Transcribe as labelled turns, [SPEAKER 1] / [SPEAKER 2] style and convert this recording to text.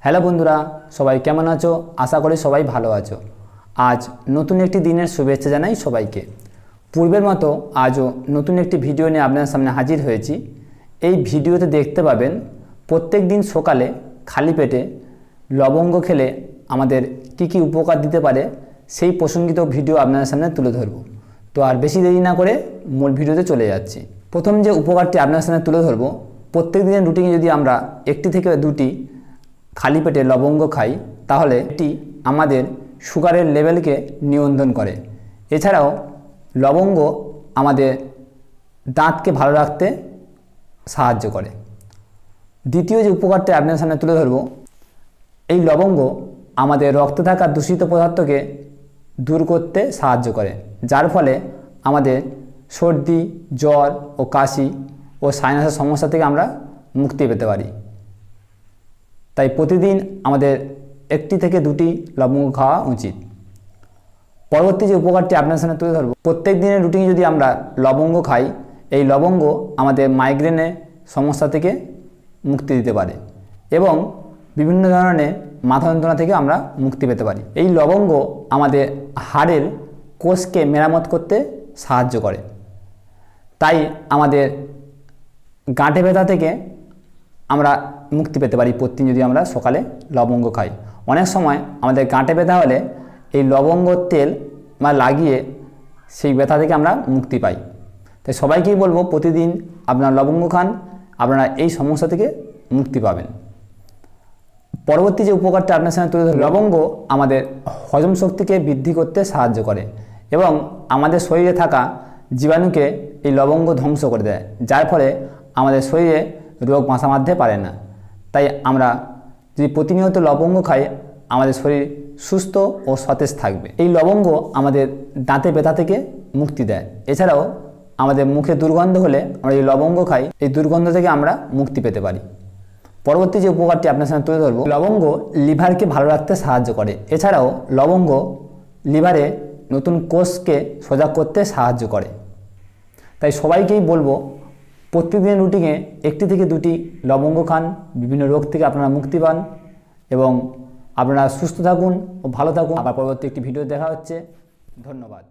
[SPEAKER 1] Hello বন্ধুরা, সবাই কেমন আছো? আশা করি সবাই ভালো আছো। আজ নতুন একটি দিনের শুভেচ্ছা জানাই সবাইকে। পূর্বের মতো আজও নতুন একটি ভিডিও নিয়ে আপনাদের সামনে হাজির হয়েছি। এই ভিডিওতে দেখতে পাবেন প্রত্যেক দিন সকালে খালি পেটে লবঙ্গ খেলে আমাদের কি কি উপকার দিতে পারে সেই প্রসঙ্গিত ভিডিও আপনাদের সামনে তুলে ধরব। তো আর বেশি দেরি না করে মূল ভিডিওতে চলে যাচ্ছি। প্রথম যে উপকারটি আপনাদের সামনে তুলে ধরব, প্রত্যেক দিনের রুটিনে যদি আমরা একটি থেকে দুটি খালি পেটে লবঙ্গ খাই তাহলে এটি আমাদের সুগারের লেভেলকে নিয়ন্ত্রণ করে। এছাড়াও লবঙ্গ আমাদের দাঁতকে ভালো রাখতে সাহায্য করে। দ্বিতীয় যে উপকারটা আপনার সামনে তুলে ধরব, এই লবঙ্গ আমাদের রক্তে থাকা দূষিত পদার্থকে দূর করতে সাহায্য করে, যার ফলে আমাদের সর্দি, জ্বর ও কাশি ও সাইনাসের সমস্যা থেকে আমরা মুক্তি পেতে পারি। তাই প্রতিদিন আমাদের একটি থেকে দুটি লবঙ্গ খাওয়া উচিত। পরবর্তী যে উপকারটি আপনার সামনে তুলে ধরব, প্রত্যেক দিনের রুটিনে যদি আমরা লবঙ্গ খাই, এই লবঙ্গ আমাদের মাইগ্রেনের সমস্যা থেকে মুক্তি দিতে পারে এবং বিভিন্ন ধরনের মাথা যন্ত্রণা থেকে আমরা মুক্তি পেতে পারি। এই লবঙ্গ আমাদের হাড়ের কোষকে মেরামত করতে সাহায্য করে। তাই আমাদের গাঁটে ব্যথা থেকে আমরা মুক্তি পেতে পারি প্রতিদিন যদি আমরা সকালে লবঙ্গ খাই। অনেক সময় আমাদের গাঁটে ব্যথা হলে এই লবঙ্গর তেল লাগিয়ে সেই ব্যথা থেকে আমরা মুক্তি পাই। তাই সবাইকেই বলবো প্রতিদিন আপনারা লবঙ্গ খান, আপনারা এই সমস্যা থেকে মুক্তি পাবেন। পরবর্তী যে উপকারটা আপনার সামনে তুলে ধরব, লবঙ্গ আমাদের হজম শক্তিকে বৃদ্ধি করতে সাহায্য করে এবং আমাদের শরীরে থাকা জীবাণুকে এই লবঙ্গ ধ্বংস করে দেয়, যার ফলে আমাদের শরীরে রোগ বাসা বাঁধতে পারে না। তাই আমরা যদি প্রতিনিয়ত লবঙ্গ খাই, আমাদের শরীর সুস্থ ও সতেজ থাকবে। এই লবঙ্গ আমাদের দাঁতে ব্যথা থেকে মুক্তি দেয়। এছাড়াও আমাদের মুখে দুর্গন্ধ হলে আমরা এই লবঙ্গ খাই, এই দুর্গন্ধ থেকে আমরা মুক্তি পেতে পারি। পরবর্তী যে উপকারটি আপনার সামনে তুলে ধরব, লবঙ্গ লিভারকে ভালো রাখতে সাহায্য করে। এছাড়াও লবঙ্গ লিভারে নতুন কোষকে সজাগ করতে সাহায্য করে। তাই সবাইকেই বলবো প্রত্যেকদিন রুটিনে একটি থেকে দুটি লবঙ্গ খান, বিভিন্ন রোগ থেকে আপনারা মুক্তি পান এবং আপনারা সুস্থ থাকুন ও ভালো থাকুন। আবার পরবর্তী একটি ভিডিও দেখা হচ্ছে। ধন্যবাদ।